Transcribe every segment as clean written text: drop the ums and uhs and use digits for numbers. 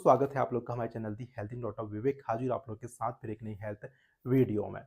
स्वागत है आप लोग का हमारे चैनल दी हेल्थिंग डॉक्टर विवेक हाजिर आप लोग के साथ फिर एक नई हेल्थ वीडियो में।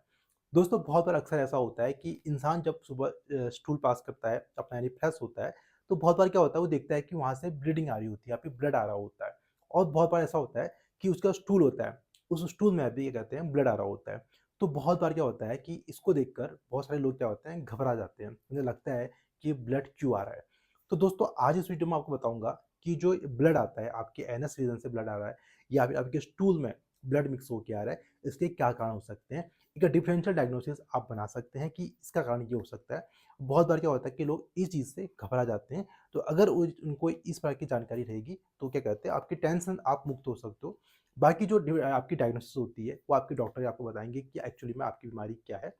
दोस्तों बहुत बार अक्सर ऐसा होता है कि इंसान जब सुबह स्टूल पास करता है अपना यानी फ्रेश होता है तो बहुत बार क्या होता है वो देखता है कि वहाँ से ब्लीडिंग आ रही होती है या फिर ब्लड आ रहा होता है। और बहुत बार ऐसा होता है कि उसका स्टूल होता है उस स्टूल में भी क्या कहते हैं ब्लड आ रहा होता है। तो बहुत बार क्या होता है कि इसको देखकर बहुत सारे लोग क्या होते हैं घबरा जाते हैं, उन्हें लगता है कि ब्लड क्यों आ रहा है। तो दोस्तों आज इस वीडियो में आपको बताऊंगा कि जो ब्लड आता है आपके एनस रीजन से ब्लड आ रहा है या फिर आपके स्टूल में ब्लड मिक्स होके आ रहा है, इसके क्या कारण हो सकते हैं। एक डिफरेंशियल डायग्नोसिस आप बना सकते हैं कि इसका कारण ये हो सकता है। बहुत बार क्या होता है कि लोग इस चीज़ से घबरा जाते हैं। तो अगर उनको इस प्रकार की जानकारी रहेगी तो क्या कहते हैं आपकी टेंशन आप मुक्त हो सकते हो। बाकी जो आपकी डायग्नोसिस होती है वो आपके डॉक्टर आपको बताएंगे कि एक्चुअली में आपकी बीमारी क्या है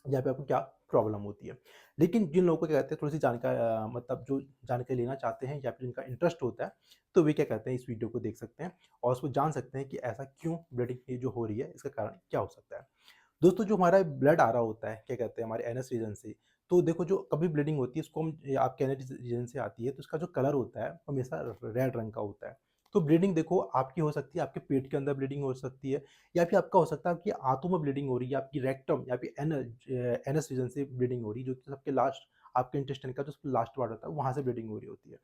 या फिर आपको क्या प्रॉब्लम होती है। लेकिन जिन लोगों को क्या कहते हैं थोड़ी-सी मतलब जो जानकारी लेना चाहते हैं या फिर जिनका इंटरेस्ट होता है, तो वे क्या कहते हैं इस वीडियो को देख सकते हैं और उसको जान सकते हैं कि ऐसा क्यों ब्लीडिंग ये जो हो रही है, इसका कारण क्या हो सकता है। दोस्तों जो हमारा ब्लड आ रहा होता है, क्या कहते हैं हमारे एनस रीजन से, तो देखो जो कभी ब्लीडिंग होती है इसको हम आपके एनस रीजन से आती है तो इसका जो कलर होता है, वो हमेशा रेड रंग का होता है। तो ब्लीडिंग देखो आपकी हो सकती है, आपके पेट के अंदर ब्लीडिंग हो सकती है या फिर आपका हो सकता है आपकी आंतों में ब्लीडिंग हो रही है, आपकी रेक्टम या फिर एनस रीजन से ब्लीडिंग हो रही है, जो कि सबके लास्ट आपके इंटेस्टाइन का जो लास्ट पार्ट होता है, वहाँ से ब्लीडिंग हो रही होती है।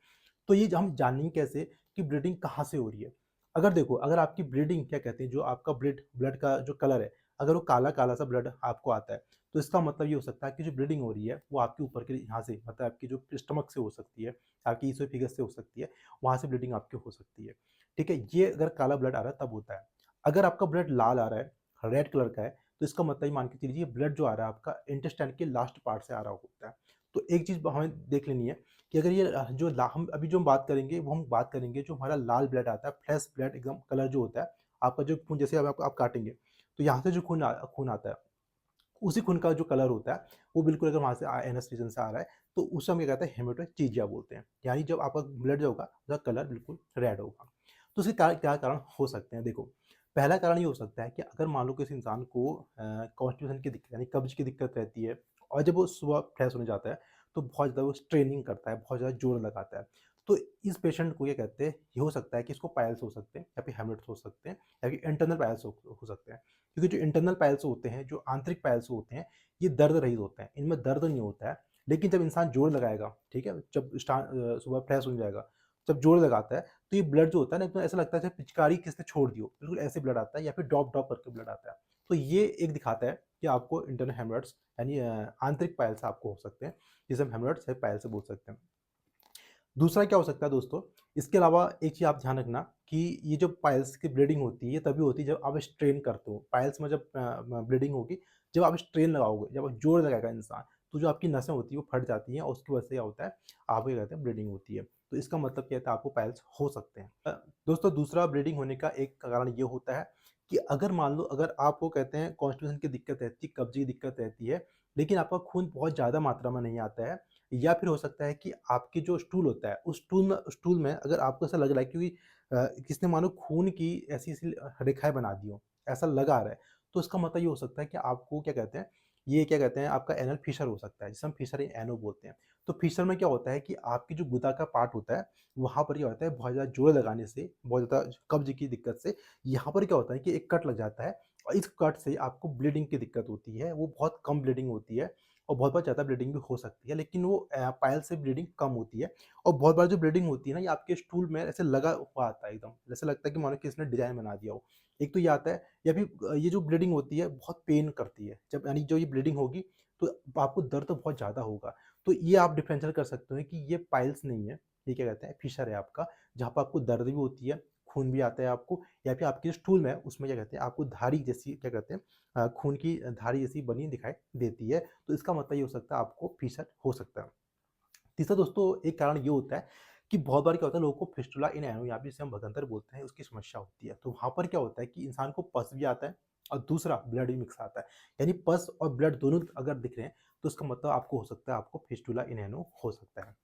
तो ये हम जानेंगे कैसे कि ब्लीडिंग कहाँ से हो रही है। अगर देखो अगर आपकी ब्लीडिंग क्या कहते हैं जो आपका ब्लड ब्लड का जो कलर है, अगर वो काला-काला सा ब्लड आपको आता है, तो इसका मतलब ये हो सकता है कि जो ब्लीडिंग हो रही है, वो आपके ऊपर के यहाँ से मतलब आपकी जो स्टमक से हो सकती है, आपकी ईसोफेगस से हो सकती है, वहाँ से ब्लीडिंग आपकी हो सकती है। ठीक है? ये अगर काला ब्लड आ रहा है तब होता है। अगर आपका ब्लड लाल आ रहा है, रेड कलर का है, तो इसका मतलब ये मान के चलिए ब्लड जो आ रहा है आपका इंटेस्टाइन के लास्ट पार्ट से आ रहा होता है। तो एक चीज़ हमें देख लेनी है कि अगर ये जो ला हम अभी जो हम बात करेंगे, वो हम बात करेंगे जो हमारा लाल ब्लड आता है, फ्रेश ब्लड एकदम कलर जो होता है, आपका जो खून जैसे अब आप काटेंगे, तो यहाँ से जो खून आता है, उसी खून का जो कलर होता है, वो बिल्कुल अगर वहाँ से एनस रीजन से आ रहा है, तो उस समय क्या कहते हैं हेमेटोचीजिया बोलते हैं। यानी जब आपका ब्लड जो होगा, उसका कलर बिल्कुल रेड होगा। तो इसके क्या कारण हो सकते हैं? देखो, पहला कारण ये हो सकता है कि अगर मान लो किसी इंसान को कॉन्स्टिपेशन की दिक्कत यानी कब्ज़ की दिक्कत रहती है और जब वो सुबह फ्रेश होने जाता है, तो बहुत ज़्यादा वो स्ट्रेनिंग करता है, बहुत ज़्यादा ज़ोर लगाता है। तो इस पेशेंट को क्या कहते हैं, ये हो सकता है कि इसको पाइल्स हो सकते हैं या फिर हेमरेट्स हो सकते हैं या फिर इंटरनल पाइल्स हो सकते हैं। क्योंकि जो इंटरनल पाइल्स होते हैं, जो आंतरिक पाइल्स होते हैं, ये दर्द रहित होते हैं, इनमें दर्द नहीं होता है। लेकिन जब इंसान जोर लगाएगा, ठीक है? जब सुबह फ्रेश हो जाएगा, जब जोर लगाता है, तो ये ब्लड जो होता है ना एकदम ऐसा लगता है जैसे पिचकारी किसने छोड़ दी हो, बिल्कुल ऐसे ब्लड आता है या फिर ड्रॉप-ड्रॉप करके ब्लड आता है। तो ये एक दिखाता है कि आपको इंटरनल हेमरेट्स यानी आंतरिक पाइल्स आपको हो सकते हैं, जिसे हम हेमरेट्स या पाइल्स से बोल सकते हैं। दूसरा क्या हो सकता है दोस्तों, इसके अलावा एक चीज़ आप ध्यान रखना कि ये जो पाइल्स की ब्लीडिंग होती है, ये तभी होती है जब आप स्ट्रेन करते हो। पाइल्स में जब ब्लीडिंग होगी, जब आप स्ट्रेन लगाओगे, जब आप जोर लगाएगा इंसान, तो जो आपकी नसें होती हैं, वो फट जाती हैं और उसकी वजह से क्या होता है, आपको क्या कहते हैं, ब्लीडिंग होती है। तो इसका मतलब क्या होता है, आपको पाइल्स हो सकते हैं। दोस्तों दूसरा ब्लीडिंग होने का एक कारण ये होता है कि अगर मान लो अगर आपको कहते हैं कॉन्स्टिपेशन की दिक्कत रहती है, कब्ज़ की दिक्कत रहती है, लेकिन आपका खून बहुत ज़्यादा मात्रा में नहीं आता है या फिर हो सकता है कि आपकी जो स्टूल होता है, उस स्टूल में अगर आपको ऐसा लग रहा है कि किसने मानो खून की ऐसी-ऐसी रेखाएँ बना दी हों, ऐसा लग आ रहा है, तो इसका मतलब ये हो सकता है कि आपको क्या कहते हैं, ये क्या कहते हैं आपका एनल फिशर हो सकता है, जिसे हम फिशर एनो बोलते हैं। तो फिशर में क्या होता है कि आपकी जो गुदा का पार्ट होता है, वहाँ पर क्या होता है बहुत ज़्यादा जोर लगाने से, बहुत ज़्यादा कब्ज़ की दिक्कत से, यहाँ पर क्या होता है कि एक कट लग जाता है और इस कट से आपको ब्लीडिंग की दिक्कत होती है, वो बहुत कम ब्लीडिंग होती है और बहुत बार ज़्यादा ब्लीडिंग भी हो सकती है, लेकिन वो पाइल्स से ब्लीडिंग कम होती है और बहुत बार जो ब्लीडिंग होती है ना, ये आपके स्टूल में ऐसे लगा हुआ आता है एकदम, जैसे लगता है कि मानो किसी ने डिज़ाइन बना दिया हो। एक तो ये आता है या फिर ये जो ब्लीडिंग होती है बहुत पेन करती है, जब यानी जो ये ब्लीडिंग होगी तो आपको दर्द तो बहुत ज़्यादा होगा। तो ये आप डिफरेंशियल कर सकते हो कि ये पाइल्स नहीं है, ये क्या कहते हैं फिशर है आपका, जहाँ पे आपको दर्द भी होती है, खून भी आता है आपको या फिर आपके स्टूल में उसमें क्या कहते हैं आपको धारी जैसी क्या कहते हैं खून की धारी जैसी बनी दिखाई देती है। तो इसका मतलब ये हो सकता है आपको फिशर हो सकता है। तीसरा दोस्तों एक कारण ये होता है कि बहुत बार क्या होता है लोगों को फिस्टुला इन एनो या फिर जिसे हम भगंदर बोलते हैं उसकी समस्या होती है। तो वहाँ पर क्या होता है कि इंसान को पस भी आता है और दूसरा ब्लड भी मिक्स आता है। यानी पस और ब्लड दोनों अगर दिख रहे हैं तो इसका मतलब आपको हो सकता है आपको फिस्टुला इन एनो हो सकता है।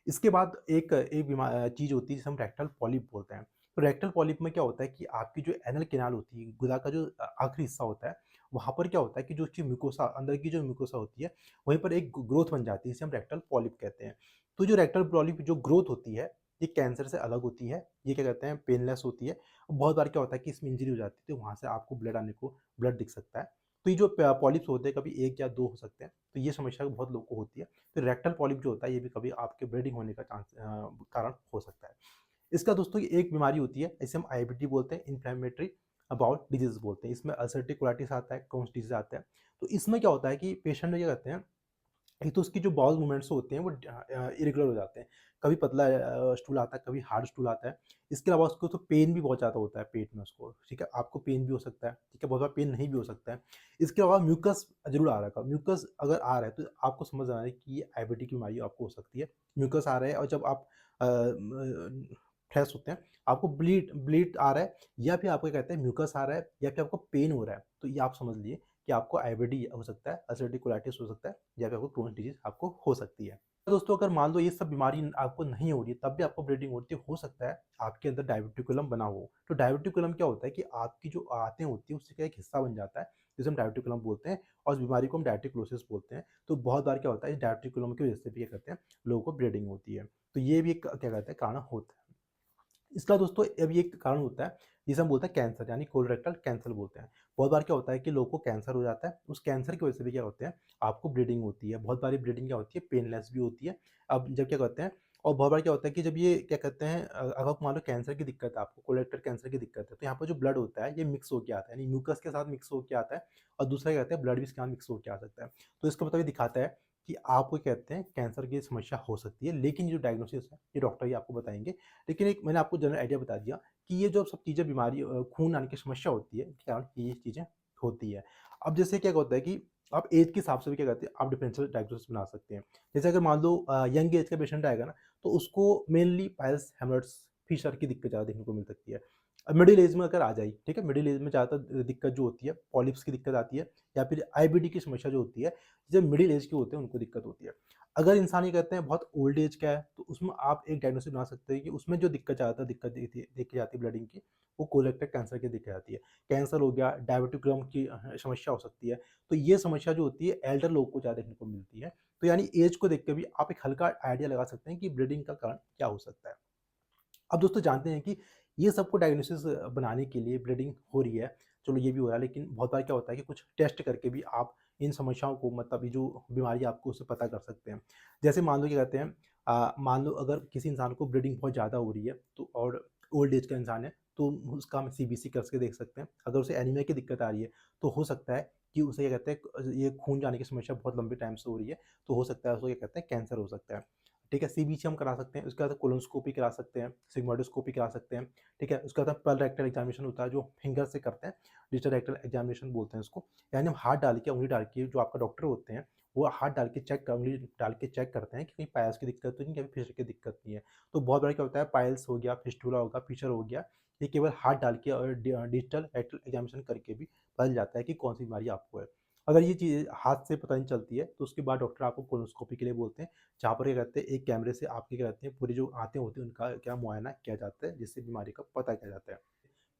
इसके बाद एक एक चीज़ होती है जिसे हम रेक्टल पॉलिप बोलते हैं। तो रेक्टल पॉलिप में क्या होता है कि आपकी जो एनल कैनाल होती है, गुदा का जो आखिरी हिस्सा होता है, वहाँ पर क्या होता है कि जो उसकी म्यूकोसा अंदर की जो म्यूकोसा होती है, वहीं पर एक ग्रोथ बन जाती है, जिसे हम रेक्टल पॉलिप कहते हैं। तो जो रेक्टल पॉलिप जो ग्रोथ होती है, ये कैंसर से अलग होती है। ये क्या कहते हैं पेनलेस होती है। बहुत बार क्या होता है कि इसमें इंजरी हो जाती है तो वहाँ से आपको ब्लड आने को ब्लड दिख सकता है। तो ये जो पॉलिप्स होते हैं कभी 1 या 2 हो सकते हैं। तो ये समस्या बहुत लोगों को होती है। तो रेक्टल पॉलिप जो होता है ये भी कभी आपके ब्लीडिंग होने का कारण हो सकता है। इसका दोस्तों ये एक बीमारी होती है, इसे हम आईबीडी बोलते हैं, इन्फ्लेमेटरी बाउल डिजीज़ बोलते हैं। इसमें अल्सरेटिव कोलाइटिस आता है, क्रोन्स डिजीज़ आता है। तो इसमें क्या होता है कि पेशेंट क्या करते हैं, एक तो उसकी जो बाउल मूवमेंट्स होते हैं वो इरेगुलर हो जाते हैं। कभी पतला स्टूल आता है, कभी हार्ड स्टूल आता है। इसके अलावा उसको तो पेन भी बहुत ज़्यादा होता है पेट में उसको, ठीक है? आपको पेन भी हो सकता है, ठीक है? बहुत बार पेन नहीं भी हो सकता है। इसके अलावा म्यूकस ज़रूर आ रहा है, म्यूकस अगर आ रहा है तो आपको समझ आना है कि ये आईबीडी की बीमारी आपको हो सकती है। म्यूकस आ रहा है और जब आप फ्रेश होते हैं, आपको ब्लीड ब्लीड आ रहा है या फिर आपको क्या कहते हैं म्यूकस आ रहा है या फिर आपको पेन हो रहा है, तो ये आप समझ लीजिए कि आपको आईबीडी हो सकता है, अल्सरेटिव कोलाइटिस हो सकता है या फिर आपको क्रोन्स डिजीज़ आपको हो सकती है। दोस्तों अगर मान लो ये सब बीमारी आपको नहीं हो रही है, तब भी आपको ब्लीडिंग होती है, हो सकता है आपके अंदर डायवर्टिकुलम बना हो। तो डायवर्टिकुलम क्या होता है कि आपकी जो आंतें होती हैं, उससे का एक हिस्सा बन जाता है, जिसे हम डायवर्टिकुलम बोलते हैं और इस बीमारी को हम डायवर्टिकुलोसिस बोलते हैं। तो बहुत बार क्या होता है, इस डायवर्टिकुलम की वजह से भी क्या कहते हैं, लोगों को ब्लीडिंग होती है। तो ये भी एक क्या कहते हैं कारण होता है। इसका दोस्तों अब एक कारण होता है जिसे हम बोलते हैं कैंसर यानी कोलोरेक्टल कैंसर बोलते हैं। बहुत बार क्या होता है कि लोगों को कैंसर हो जाता है, उस कैंसर की वजह से भी क्या होते हैं आपको ब्लीडिंग होती है। बहुत बारी ब्लीडिंग क्या होती है पेनलेस भी होती है। अब जब क्या कहते हैं और बहुत बार क्या होता है कि जब ये क्या कहते हैं अगर मान लो कैंसर की दिक्कत है आपको कोलोरेक्टल कैंसर की दिक्कत है तो यहाँ पर जो ब्लड होता है ये मिक्स होके आता है यानी म्यूकस के साथ मिक्स होके आता है और दूसरा क्या कहते हैं ब्लड भी इसके साथ मिक्स होके आ सकता है। तो इसका मतलब ये दिखाता है कि आपको कहते हैं कैंसर की समस्या हो सकती है लेकिन ये जो डायग्नोसिस है ये डॉक्टर ही आपको बताएंगे। लेकिन एक मैंने आपको जनरल आइडिया बता दिया कि ये जो सब चीज़ें बीमारी खून आने की समस्या होती है, इसके कारण ये चीज़ें होती है। अब जैसे क्या होता है कि आप एज के हिसाब से भी क्या करते हैं, आप डिफरेंशियल डायग्नोसिस बना सकते हैं। जैसे अगर मान लो यंग एज का पेशेंट आएगा ना, तो उसको मेनली पाइल्स, हेमर्ड्स, फिशर की दिक्कत ज़्यादा देखने को मिल सकती है। मिडिल एज में अगर आ जाए, ठीक है? मिडिल एज में ज़्यादातर दिक्कत जो होती है, पॉलिप्स की दिक्कत आती है या फिर आईबीडी की समस्या जो होती है, जब मिडिल एज के होते हैं उनको दिक्कत होती है। अगर इंसान ये कहते हैं बहुत ओल्ड एज का है, तो उसमें आप एक डायग्नोसिस बना सकते हैं कि उसमें जो दिक्कत ज़्यादातर दिक्कत देखी जाती है ब्लडिंग की, वो कोलोरेक्टल कैंसर की देखी जाती है। कैंसर हो गया, डायबिटिक की समस्या हो सकती है। तो ये समस्या जो होती है एल्डर लोगों को ज़्यादा देखने को मिलती है। तो यानी एज को देख के भी आप एक हल्का आइडिया लगा सकते हैं कि ब्लीडिंग का कारण क्या हो सकता है। अब दोस्तों जानते हैं कि ये सबको डायग्नोसिस बनाने के लिए ब्लीडिंग हो रही है, चलो ये भी हो रहा है लेकिन बहुत बार क्या होता है कि कुछ टेस्ट करके भी आप इन समस्याओं को मतलब ये जो बीमारी है आपको उससे पता कर सकते हैं। जैसे मान लो क्या कहते हैं मान लो अगर किसी इंसान को ब्लीडिंग बहुत ज़्यादा हो रही है तो और ओल्ड एज का इंसान है तो उसका हम सीबीसी करके देख सकते हैं। अगर उसे एनीमिया की दिक्कत आ रही है तो हो सकता है कि उसे क्या कहते हैं ये खून जाने की समस्या बहुत लंबे टाइम से हो रही है, तो हो सकता है उसको क्या कहते हैं कैंसर हो सकता है। ठीक है, सीबीसी हम करा सकते हैं, उसके बाद कोलोनोस्कोपी करा सकते हैं, सिग्मोइडोस्कोपी करा सकते हैं, ठीक है? उसके बाद पर्ल रेक्टल एग्जामिनेशन होता है जो फिंगर से करते हैं, डिजिटल रेक्टल एग्जामिनेशन बोलते हैं उसको। यानी हम हाथ डाल के, उँगली डाल के जो आपका डॉक्टर होते हैं, वो हाथ डाल के उँगली डाल के चेक करते हैं कि कहीं पाइल्स की दिक्कत तो नहीं है, कहीं फिशर की दिक्कत नहीं है। तो बहुत बार क्या होता है पाइल्स हो गया, फिस्टुला होगा, फिशर हो गया, ये केवल हाथ डाल के और डिजिटल रेक्टल एग्जामिनेशन करके भी पता चल जाता है कि कौन-सी बीमारी आपको है। अगर ये चीज़ हाथ से पता नहीं चलती है, तो उसके बाद डॉक्टर आपको कोलोनोस्कोपी के लिए बोलते हैं। जहाँ पर क्या कहते हैं एक कैमरे से आपके क्या कहते हैं पूरी जो आँतें होती हैं उनका क्या मुआयना किया जाता है जिससे बीमारी का पता किया जाता है।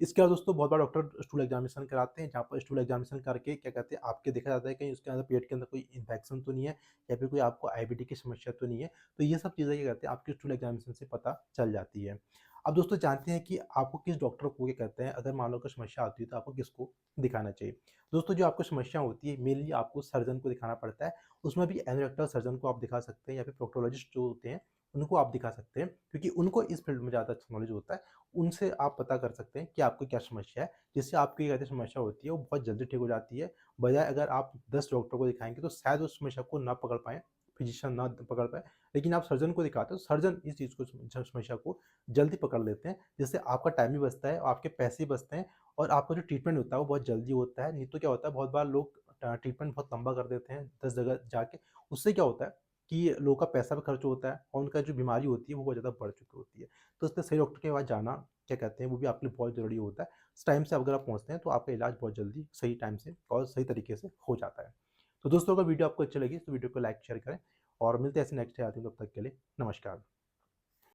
इसके बाद दोस्तों बहुत बार डॉक्टर स्टूल एग्जामिनेशन कराते हैं जहाँ पर स्टूल एग्जामिनेशन करके क्या कहते हैं आपके देखा जाता है कहीं उसके अंदर पेट के अंदर कोई इन्फेक्शन तो नहीं है या फिर कोई आपको आईबीडी की समस्या तो नहीं है। तो ये सब चीज़ें क्या कहते हैं आपके स्टूल एग्जामिनेशन से पता चल जाती है। अब दोस्तों जानते हैं कि आपको किस डॉक्टर को क्या कहते हैं अगर मान लो कोई समस्या आती है तो आपको किसको दिखाना चाहिए। दोस्तों जो आपको समस्या होती है मेनली आपको सर्जन को दिखाना पड़ता है। उसमें भी एनोरेक्टल सर्जन को आप दिखा सकते हैं या फिर प्रोक्टोलॉजिस्ट जो होते हैं उनको आप दिखा सकते हैं क्योंकि उनको इस फील्ड में ज़्यादा अच्छा नॉलेज होता है। उनसे आप पता कर सकते हैं कि आपको क्या समस्या है, जिससे आपकी कहते हैं समस्या होती है वो बहुत जल्दी ठीक हो जाती है। बजाय अगर आप 10 डॉक्टर को दिखाएँगे तो शायद उस समस्या को ना पकड़ पाएँ, फिजिशियन ना पकड़ पाए। लेकिन आप सर्जन को दिखाते हो, सर्जन इस चीज़ को समस्या को जल्दी पकड़ लेते हैं, जिससे आपका टाइम भी बचता है और आपके पैसे भी बचते हैं और आपका जो ट्रीटमेंट होता है वो बहुत जल्दी होता है। नहीं तो क्या होता है बहुत बार लोग ट्रीटमेंट बहुत लंबा कर देते हैं 10 जगह जाके, उससे क्या होता है कि लोगों का पैसा भी खर्च होता है और उनका जो बीमारी होती है वो बहुत ज़्यादा बढ़ चुकी होती है। तो इसलिए सही डॉक्टर के पास जाना क्या कहते हैं वो भी आपके लिए बहुत ज़रूरी होता है। इस टाइम से अगर आप पहुँचते हैं तो आपका इलाज बहुत जल्दी सही टाइम से और सही तरीके से हो जाता है। तो दोस्तों अगर वीडियो आपको अच्छी लगी तो वीडियो को लाइक शेयर करें और मिलते हैं ऐसे नेक्स्ट आते हैं तब तक के लिए नमस्कार।